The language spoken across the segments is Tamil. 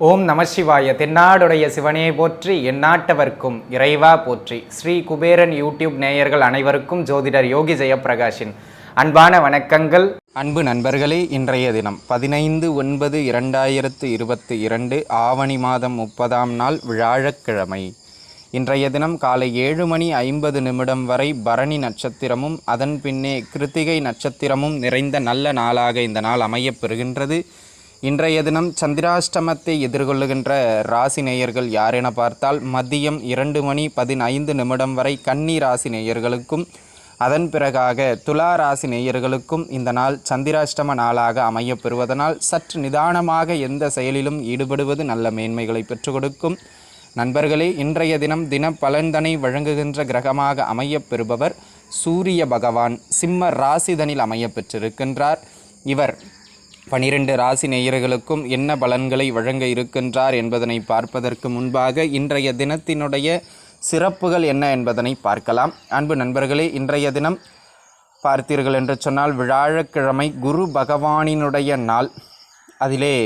ஓம் நமசிவாய. தென்னாடுடைய சிவனே போற்றி, எந்நாட்டவர்க்கும் இறைவா போற்றி. ஸ்ரீ குபேரன் யூடியூப் நேயர்கள் அனைவருக்கும் ஜோதிடர் யோகி ஜெயப்பிரகாஷின் அன்பான வணக்கங்கள். அன்பு நண்பர்களே, இன்றைய தினம் 15/9/2022 ஆவணி மாதம் 30ஆம் நாள் வியாழக்கிழமை. இன்றைய தினம் காலை 7:50 வரை பரணி நட்சத்திரமும் அதன் பின்னே கிருத்திகை நட்சத்திரமும் நிறைந்த நல்ல நாளாக இந்த நாள் அமையப்பெறுகின்றது. இன்றைய தினம் சந்திராஷ்டமத்தை எதிர்கொள்ளுகின்ற ராசி நேயர்கள் யார் என பார்த்தால், மதியம் 2:15 வரை கன்னி ராசி நேயர்களுக்கும் அதன் பிறகாக துலா ராசி நேயர்களுக்கும் இந்த நாள் சந்திராஷ்டம நாளாக அமையப்பெறுவதனால் சற்று நிதானமாக எந்த செயலிலும் ஈடுபடுவது நல்ல மேன்மைகளை பெற்றுக் கொடுக்கும். நண்பர்களே, இன்றைய தினம் தின பலன்தனை வழங்குகின்ற கிரகமாக அமையப்பெறுபவர் சூரிய பகவான் சிம்ம ராசிதனில் அமையப்பெற்றிருக்கின்றார். இவர் 12 ராசி நேயர்களுக்கும் என்ன பலன்களை வழங்க இருக்கின்றார் என்பதனை பார்ப்பதற்கு முன்பாக இன்றைய தினத்தினுடைய சிறப்புகள் என்ன என்பதனை பார்க்கலாம். அன்பு நண்பர்களே, இன்றைய தினம் பார்த்தீர்கள் என்று சொன்னால் வியாழக்கிழமை குரு பகவானினுடைய நாள். அதிலே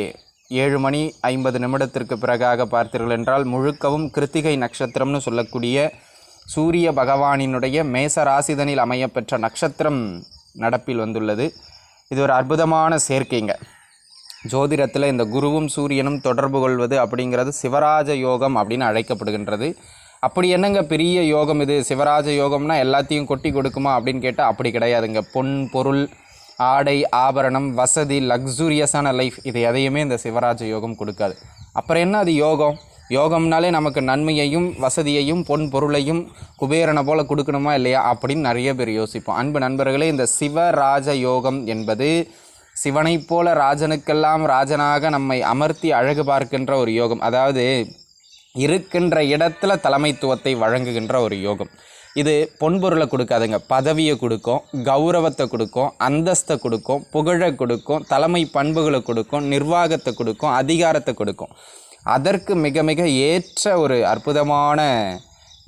7:50 பிறகாக பார்த்தீர்கள் என்றால் முழுக்கவும் கிருத்திகை நட்சத்திரம்னு சொல்லக்கூடிய சூரிய பகவானினுடைய மேச ராசிதனில் அமையப்பெற்ற நட்சத்திரம் நடப்பில் வந்துள்ளது. இது ஒரு அற்புதமான சேர்க்கைங்க. ஜோதிடத்தில் இந்த குருவும் சூரியனும் தொடர்பு கொள்வது அப்படிங்கிறது சிவராஜ யோகம் அப்படின்னு அழைக்கப்படுகின்றது. அப்படி என்னங்க பெரிய யோகம் இது? சிவராஜ யோகம்னா எல்லாத்தையும் கொட்டி கொடுக்குமா அப்படின்னு கேட்டால் அப்படி கிடையாதுங்க. பொன் பொருள் ஆடை ஆபரணம் வசதி லக்ஸூரியஸான லைஃப் இது எதையுமே இந்த சிவராஜ யோகம் கொடுக்காது. அப்புறம் என்ன அது யோகம்? யோகம்னாலே நமக்கு நன்மையையும் வசதியையும் பொன் பொருளையும் குபேரனை போல கொடுக்கணுமா இல்லையா அப்படின்னு நிறைய பேர் யோசிப்போம். அன்பு நண்பர்களே, இந்த சிவராஜ யோகம் என்பது சிவனைப் போல ராஜனுக்கெல்லாம் ராஜனாக நம்மை அமர்த்தி அழகு பார்க்கின்ற ஒரு யோகம். அதாவது இருக்கின்ற இடத்துல தலைமைத்துவத்தை வழங்குகின்ற ஒரு யோகம். இது பொன்பொருளை கொடுக்காதுங்க, பதவியை கொடுக்கும், கௌரவத்தை கொடுக்கும், அந்தஸ்தை கொடுக்கும், புகழை கொடுக்கும், தலைமை பண்புகளை கொடுக்கும், நிர்வாகத்தை கொடுக்கும், அதிகாரத்தை கொடுக்கும். அதற்கு மிக மிக ஏற்ற ஒரு அற்புதமான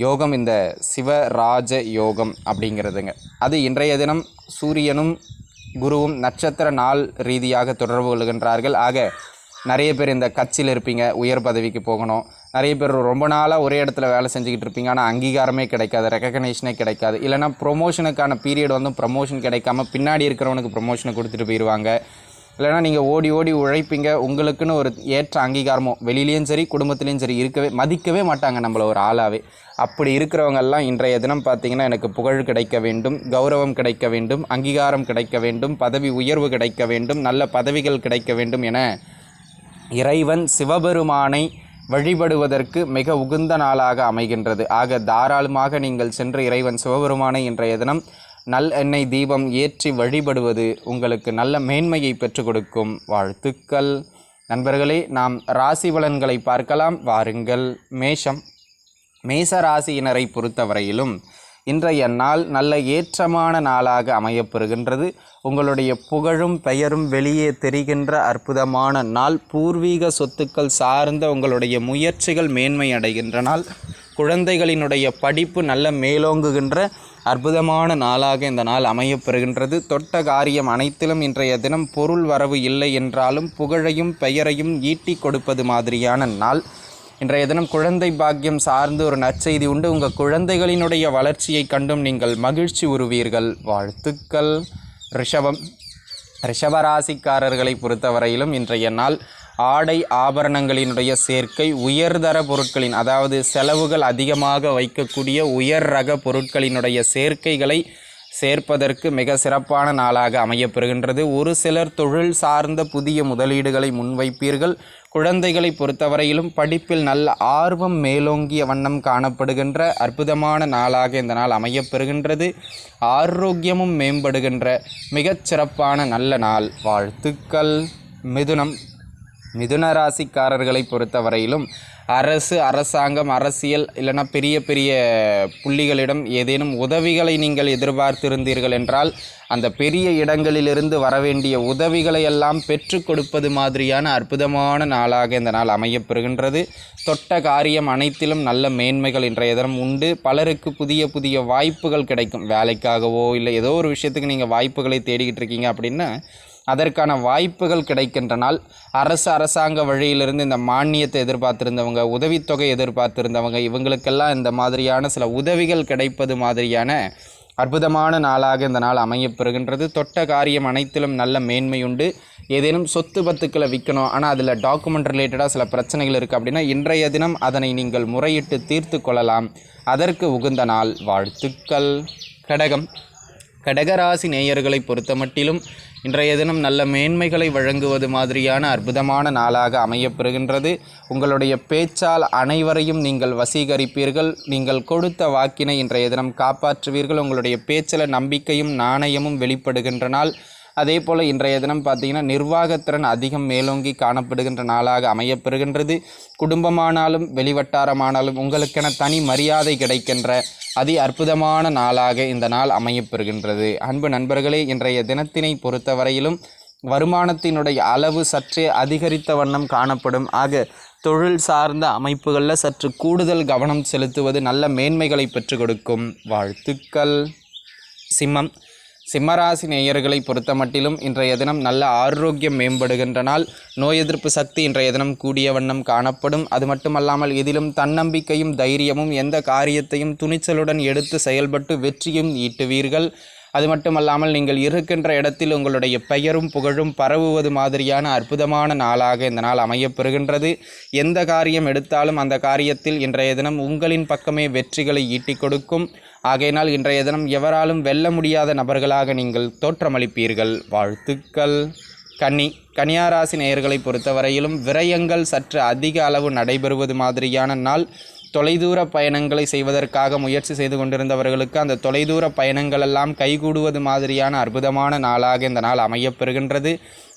யோகம் இந்த சிவராஜ யோகம் அப்படிங்கிறதுங்க. அது இன்றைய தினம் சூரியனும் குருவும் நட்சத்திர நாள் ரீதியாக தொடர்பு கொள்கின்றார்கள். ஆக நிறைய பேர் இந்த கட்சியில் இருப்பீங்க, உயர் பதவிக்கு போகணும். நிறைய பேர் ரொம்ப நாளாக ஒரே இடத்துல வேலை செஞ்சுக்கிட்டு இருப்பீங்க, ஆனால் அங்கீகாரமே கிடைக்காது, ரெக்கக்னேஷனே கிடைக்காது. இல்லைனா ப்ரொமோஷனுக்கான பீரியட் வந்து ப்ரமோஷன் கிடைக்காம பின்னாடி இருக்கிறவனுக்கு ப்ரமோஷனை கொடுத்துட்டு போயிடுவாங்க. இல்லைனா நீங்கள் ஓடி ஓடி உழைப்பீங்க, உங்களுக்குன்னு ஒரு ஏற்ற அங்கீகாரமோ வெளியிலையும் சரி குடும்பத்துலேயும் சரி மதிக்கவே மாட்டாங்க நம்மளை ஒரு ஆளாகவே. அப்படி இருக்கிறவங்கெல்லாம் இன்றைய தினம் பார்த்திங்கன்னா எனக்கு புகழ் கிடைக்க வேண்டும், கௌரவம் கிடைக்க வேண்டும், அங்கீகாரம் கிடைக்க வேண்டும், பதவி உயர்வு கிடைக்க வேண்டும், நல்ல பதவிகள் கிடைக்க வேண்டும் என இறைவன் சிவபெருமானை வழிபடுவதற்கு மிக உகந்த நாளாக அமைகின்றது. ஆக தாராளமாக நீங்கள் சென்று இறைவன் சிவபெருமானை இன்றைய தினம் எண்ணெய் தீபம் ஏற்றி வழிபடுவது உங்களுக்கு நல்ல மேன்மையை பெற்றுக் கொடுக்கும். வாழ்த்துக்கள். நண்பர்களே, நாம் ராசி பலன்களை பார்க்கலாம் வாருங்கள். மேச ராசியினரை பொறுத்தவரையிலும் இன்றைய நாள் நல்ல ஏற்றமான நாளாக அமையப்பெறுகின்றது. உங்களுடைய புகழும் பெயரும் வெளியே தெரிகின்ற அற்புதமான நாள். பூர்வீக சொத்துக்கள் சார்ந்த உங்களுடைய முயற்சிகள் மேன்மை அடைகின்ற நாள். குழந்தைகளினுடைய படிப்பு நல்ல மேலோங்குகின்ற அற்புதமான நாளாக இந்த நாள் அமையப்பெறுகின்றது. தொட்ட காரியம் அனைத்திலும் இன்றைய தினம் பொருள் வரவு இல்லை என்றாலும் புகழையும் பெயரையும் ஈட்டி கொடுப்பது மாதிரியான நாள். இன்றைய தினம் குழந்தை பாக்கியம் சார்ந்து ஒரு நற்செய்தி உண்டு. உங்கள் குழந்தைகளினுடைய வளர்ச்சியை கண்டும் நீங்கள் மகிழ்ச்சி உறுவீர்கள். வாழ்த்துக்கள். ரிஷபராசிக்காரர்களை பொறுத்தவரையிலும் இன்றைய நாள் ஆடை ஆபரணங்களினுடைய சேர்க்கை, உயர்தர பொருட்களின் அதாவது செலவுகள் அதிகமாக வைக்கக்கூடிய உயர் ரக பொருட்களினுடைய சேர்க்கைகளை சேர்ப்பதற்கு மிக சிறப்பான நாளாக அமையப்பெறுகின்றது. ஒரு சிலர் தொழில் சார்ந்த புதிய முதலீடுகளை முன்வைப்பீர்கள். குழந்தைகளை பொறுத்தவரையிலும் படிப்பில் நல்ல ஆர்வம் மேலோங்கிய வண்ணம் காணப்படுகின்ற அற்புதமான நாளாக இந்த நாள் அமையப்பெறுகின்றது. ஆரோக்கியமும் மேம்படுகின்ற மிகச் சிறப்பான நல்ல நாள். வாழ்த்துக்கள். மிதுன ராசிக்காரர்களை பொறுத்தவரையிலும் அரசு, அரசாங்கம், அரசியல் இல்லைன்னா பெரிய பெரிய புள்ளிகளிடம் ஏதேனும் உதவிகளை நீங்கள் எதிர்பார்த்திருந்தீர்கள் என்றால் அந்த பெரிய இடங்களிலிருந்து வரவேண்டிய உதவிகளை எல்லாம் பெற்று கொடுப்பது மாதிரியான அற்புதமான நாளாக இந்த நாள் அமையப்பெறுகின்றது. தொட்ட காரியம் அனைத்திலும் நல்ல மேன்மைகள் இன்றைய தினம் உண்டு. பலருக்கு புதிய புதிய வாய்ப்புகள் கிடைக்கும். வேலைக்காகவோ இல்லை ஏதோ ஒரு விஷயத்துக்கு நீங்கள் வாய்ப்புகளை தேடிக்கிட்டு இருக்கீங்க அப்படின்னா அதற்கான வாய்ப்புகள் கிடைக்கின்ற நாள். அரசாங்க வழியிலிருந்து இந்த மானியத்தை எதிர்பார்த்திருந்தவங்க, உதவித்தொகை எதிர்பார்த்திருந்தவங்க, இவங்களுக்கெல்லாம் இந்த மாதிரியான சில உதவிகள் கிடைப்பது மாதிரியான அற்புதமான நாளாக இந்த நாள் அமையப்பெறுகின்றது. தொட்ட காரியம் அனைத்திலும் நல்ல மேன்மையுண்டு. ஏதேனும் சொத்து பத்துக்களை விற்கணும், ஆனால் அதில் டாக்குமெண்ட் ரிலேட்டடாக சில பிரச்சனைகள் இருக்குது அப்படின்னா இன்றைய தினம் அதனை நீங்கள் முறையிட்டு தீர்த்து கொள்ளலாம். அதற்கு உகந்த நாள். வாழ்த்துக்கள். கடகராசி நேயர்களை பொறுத்த மட்டிலும் இன்றைய தினம் நல்ல மேன்மைகளை வழங்குவது மாதிரியான அற்புதமான நாளாக அமையப்பெறுகின்றது. உங்களுடைய பேச்சால் அனைவரையும் நீங்கள் வசீகரிப்பீர்கள். நீங்கள் கொடுத்த வாக்கினை இன்றைய தினம் காப்பாற்றுவீர்கள். உங்களுடைய பேச்சில் நம்பிக்கையும் நாணயமும் வெளிப்படுகின்ற நாள். அதே போல் இன்றைய தினம் பார்த்திங்கன்னா நிர்வாகத்திறன் அதிகம் மேலோங்கி காணப்படுகின்ற நாளாக அமையப்பெறுகின்றது. குடும்பமானாலும் வெளிவட்டாரமானாலும் உங்களுக்கென தனி மரியாதை கிடைக்கின்ற அதி அற்புதமான நாளாக இந்த நாள் அமையப்பெறுகின்றது. அன்பு நண்பர்களே, இன்றைய தினத்தினை பொறுத்தவரையிலும் வருமானத்தினுடைய அளவு சற்றே அதிகரித்த வண்ணம் காணப்படும். ஆக தொழில் சார்ந்த அமைப்புகளில் சற்று கூடுதல் கவனம் செலுத்துவது நல்ல மேன்மைகளை பெற்றுக் கொடுக்கும். வாழ்த்துக்கள். சிம்மராசி நேயர்களை பொறுத்த மட்டிலும் இன்றைய தினம் நல்ல ஆரோக்கியம் மேம்படுகின்ற நாள். நோய் எதிர்ப்பு சக்தி இன்றைய தினம் கூடிய வண்ணம் காணப்படும். அது மட்டுமல்லாமல் இதிலும் தன்னம்பிக்கையும் தைரியமும், எந்த காரியத்தையும் துணிச்சலுடன் எடுத்து செயல்பட்டு வெற்றியும் ஈட்டுவீர்கள். அது மட்டுமல்லாமல் நீங்கள் இருக்கின்ற இடத்தில் உங்களுடைய பெயரும் புகழும் பரவுவது மாதிரியான அற்புதமான நாளாக இந்த நாள் அமையப்பெறுகின்றது. எந்த காரியம் எடுத்தாலும் அந்த காரியத்தில் இன்றைய தினம் உங்களின் பக்கமே வெற்றிகளை ஈட்டிக் கொடுக்கும். ஆகையினால் இன்றைய தினம் எவராலும் வெல்ல முடியாத நபர்களாக நீங்கள் தோற்றமளிப்பீர்கள். வாழ்த்துக்கள். கன்னியாராசி நேயர்களை பொறுத்தவரையிலும் விரயங்கள் சற்று அதிக அளவு நடைபெறுவது மாதிரியான நாள். தொலைதூர பயணங்களை செய்வதற்காக முயற்சி செய்து கொண்டிருந்தவர்களுக்கு அந்த தொலைதூர பயணங்கள் எல்லாம் கைகூடுவது மாதிரியான அற்புதமான நாளாக இந்த நாள் அமையப்பெறுகின்றது.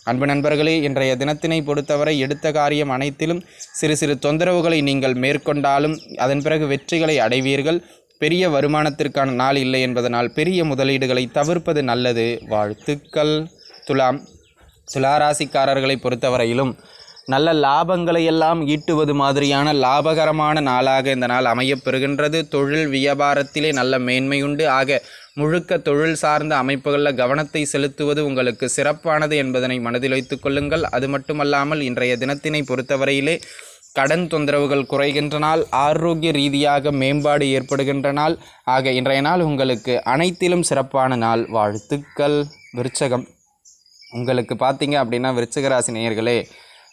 அன்பு நண்பர்களே, இன்றைய தினத்தினை பொறுத்தவரை எடுத்த காரியம் அனைத்திலும் சிறு சிறு தொந்தரவுகளை நீங்கள் மேற்கொண்டாலும் அதன் பிறகு வெற்றிகளை அடைவீர்கள். பெரிய வருமானத்திற்கான நாள் இல்லை என்பதனால் பெரிய முதலீடுகளை தவிர்ப்பது நல்லது. வாழ்த்துக்கள். துளாராசிக்காரர்களை பொறுத்தவரையிலும் நல்ல லாபங்களை எல்லாம் ஈட்டுவது மாதிரியான லாபகரமான நாளாக இந்த நாள் அமையப்பெறுகின்றது. தொழில் வியாபாரத்திலே நல்ல மேன்மையுண்டு. ஆக முழுக்க தொழில் சார்ந்த அமைப்புகளில் கவனத்தை செலுத்துவது உங்களுக்கு சிறப்பானது என்பதனை மனதில் வைத்துக் கொள்ளுங்கள். அது மட்டுமல்லாமல் இன்றைய தினத்தினை பொறுத்தவரையிலே கடன் தொந்தரவுகள் குறைகின்ற நாள். ஆரோக்கிய ரீதியாக மேம்பாடு ஏற்படுகின்ற நாள். ஆக இன்றைய நாள் உங்களுக்கு அனைத்திலும் சிறப்பான நாள். வாழ்த்துக்கள். உங்களுக்கு பார்த்தீங்க அப்படின்னா விருச்சிக ராசி நேயர்களே,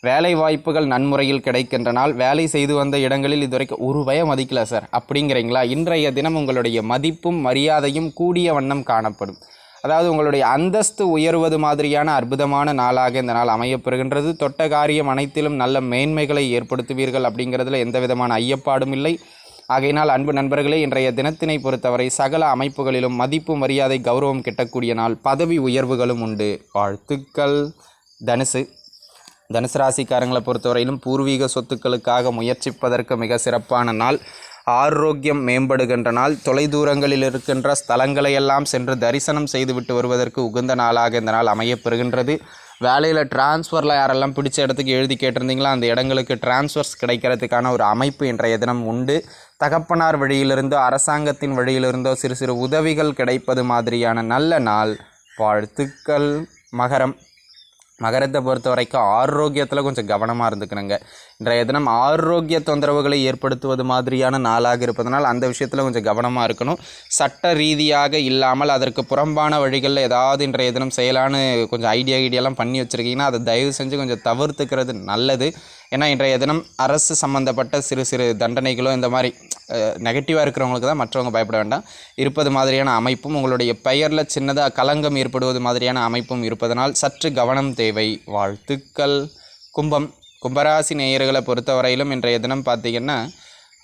வேலை வாய்ப்புகள் நன்முறையில் கிடைக்கின்ற நாள். வேலை செய்து வந்த இடங்களில் இதுவரைக்கும் ஒரு ரூபாயை மதிக்கல சார் அப்படிங்கிறீங்களா? இன்றைய தினம் உங்களுடைய மதிப்பும் மரியாதையும் கூடிய வண்ணம் காணப்படும். அதாவது உங்களுடைய அந்தஸ்து உயர்வது மாதிரியான அற்புதமான நாளாக இந்த நாள் அமையப்பெறுகின்றது. தொட்ட காரியம் அனைத்திலும் நல்ல மேன்மைகளை ஏற்படுத்துவீர்கள் அப்படிங்கிறதுல எந்த விதமான ஐயப்பாடும் இல்லை. ஆகையினால் அன்பு நண்பர்களே, இன்றைய தினத்தினை பொறுத்தவரை சகல அமைப்புகளிலும் மதிப்பு மரியாதை கௌரவம் கிட்டக்கூடிய நாள். பதவி உயர்வுகளும் உண்டு. வாழ்த்துக்கள். தனுசு ராசிக்காரங்களை பொறுத்தவரையிலும் பூர்வீக சொத்துக்களுக்காக முயற்சிப்பதற்கு மிக சிறப்பான நாள். ஆரோக்கியம் மேம்படுகின்ற நாள். தொலைதூரங்களில் இருக்கின்ற ஸ்தலங்களையெல்லாம் சென்று தரிசனம் செய்துவிட்டு வருவதற்கு உகந்த நாளாக இந்த நாள் அமையப்பெறுகின்றது. வேலையில் டிரான்ஸ்ஃபரில் யாரெல்லாம் பிடிச்ச இடத்துக்கு எழுதி கேட்டிருந்தீங்களோ அந்த இடங்களுக்கு டிரான்ஸ்ஃபர்ஸ் கிடைக்கிறதுக்கான ஒரு அமைப்பு இன்றைய தினம் உண்டு. தகப்பனார் வழியிலிருந்தோ அரசாங்கத்தின் வழியிலிருந்தோ சிறு சிறு உதவிகள் கிடைப்பது மாதிரியான நல்ல நாள். வாழ்த்துக்கள். மகரத்தை பொறுத்த வரைக்கும் ஆரோக்கியத்தில் கொஞ்சம் கவனமாக இருந்துக்கணுங்க. இன்றைய தினம் ஆரோக்கிய தொந்தரவுகளை ஏற்படுத்துவது மாதிரியான நாளாக இருப்பதனால் அந்த விஷயத்தில் கொஞ்சம் கவனமாக இருக்கணும். சட்ட ரீதியாக இல்லாமல் அதற்கு புறம்பான வழிகளில் ஏதாவது இன்றைய தினம் செய்யலான்னு கொஞ்சம் ஐடியாலாம் பண்ணி வச்சுருக்கீங்கன்னா அதை தயவு செஞ்சு கொஞ்சம் தவிர்த்துக்கிறது நல்லது. ஏன்னா இன்றைய தினம் அரசு சம்பந்தப்பட்ட சிறு சிறு தண்டனைகளோ இந்த மாதிரி நெகட்டிவாக இருக்கிறவங்களுக்கு தான் மற்றவங்க பயப்பட வேண்டாம் இருப்பது மாதிரியான அமைப்பும், உங்களுடைய பெயரில் சின்னதாக களங்கம் ஏற்படுவது மாதிரியான அமைப்பும் இருப்பதனால் சற்று கவனம் தேவை. வாழ்த்துக்கள். கும்பராசி நேயர்களை பொறுத்தவரையிலும் இன்றைய தினம் பார்த்திங்கன்னா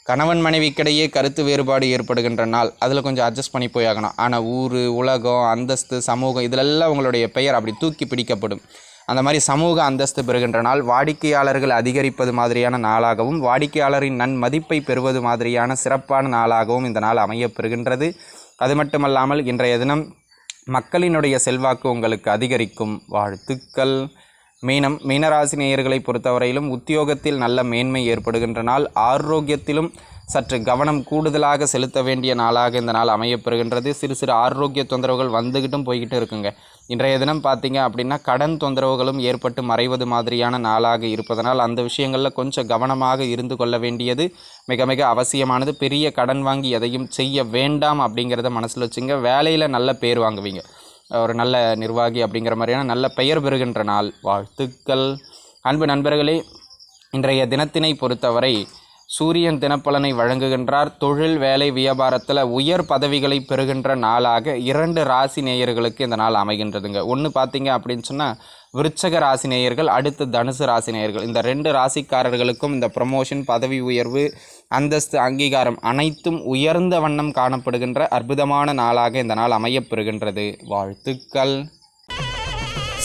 கணவன் மனைவிக்கிடையே கருத்து வேறுபாடு ஏற்படுகின்ற நாள். அதில் கொஞ்சம் அட்ஜஸ்ட் பண்ணி போயாகணும். ஆனால் ஊர், உலகம், அந்தஸ்து, சமூகம் இதிலெல்லாம் உங்களுடைய பெயர் அப்படி தூக்கி பிடிக்கப்படும். அந்த மாதிரி சமூக அந்தஸ்து பெறுகின்ற நாள், வாடிக்கையாளர்கள் அதிகரிப்பது மாதிரியான நாளாகவும் வாடிக்கையாளரின் நன்மதிப்பை பெறுவது மாதிரியான சிறப்பான நாளாகவும் இந்த நாள் அமையப்பெறுகின்றது. அது மட்டுமல்லாமல் இன்றைய தினம் மக்களினுடைய செல்வாக்கு உங்களுக்கு அதிகரிக்கும். வாழ்த்துக்கள். மீனராசி நேயர்களை பொறுத்தவரையிலும் உத்தியோகத்தில் நல்ல மேன்மை ஏற்படுகின்ற நாள். ஆரோக்கியத்திலும் சற்று கவனம் கூடுதலாக செலுத்த வேண்டிய நாளாக இந்த நாள் அமையப்பெறுகின்றது. சிறு சிறு ஆரோக்கிய தொந்தரவுகள் வந்துக்கிட்டும் போய்கிட்டு இருக்குங்க. இன்றைய தினம் பார்த்தீங்க அப்படின்னா கடன் தொந்தரவுகளும் ஏற்பட்டு மறைவது மாதிரியான நாளாக இருப்பதனால் அந்த விஷயங்களில் கொஞ்சம் கவனமாக இருந்து கொள்ள வேண்டியது மிக மிக அவசியமானது. பெரிய கடன் வாங்கி எதையும் செய்ய வேண்டாம் அப்படிங்கிறத மனசில் வச்சுங்க. வேலையில் நல்ல பேர் வாங்குவீங்க, ஒரு நல்ல நிர்வாகி அப்படிங்கிற மாதிரியான நல்ல பெயர் பெறுகின்ற நாள். வாழ்த்துக்கள். அன்பு நண்பர்களே, இன்றைய தினத்தினை பொறுத்தவரை சூரியன் தினப்பலனை வழங்குகின்றார். தொழில் வேலை வியாபாரத்தில் உயர் பதவிகளை பெறுகின்ற நாளாக 2 ராசி நேயர்களுக்கு இந்த நாள் அமைகின்றதுங்க. ஒன்று பார்த்தீங்க அப்படின்னு சொன்னால் விருச்சக ராசி நேயர்கள், அடுத்து தனுசு ராசி நேயர்கள். இந்த 2 ராசிக்காரர்களுக்கும் இந்த ப்ரமோஷன், பதவி உயர்வு, அந்தஸ்து, அங்கீகாரம் அனைத்தும் உயர்ந்த வண்ணம் காணப்படுகின்ற அற்புதமான நாளாக இந்த நாள் அமையப்பெறுகின்றது. வாழ்த்துக்கள்.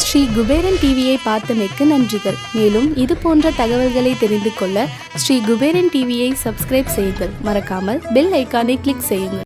ஸ்ரீ குபேரன் டிவியை பார்த்தமைக்கு நன்றிகள். மேலும் இது போன்ற தகவல்களை தெரிந்து கொள்ள ஸ்ரீ குபேரன் டிவியை சப்ஸ்கிரைப் செய்யுங்கள். மறக்காமல் பெல் ஐக்கானை கிளிக் செய்யுங்கள்.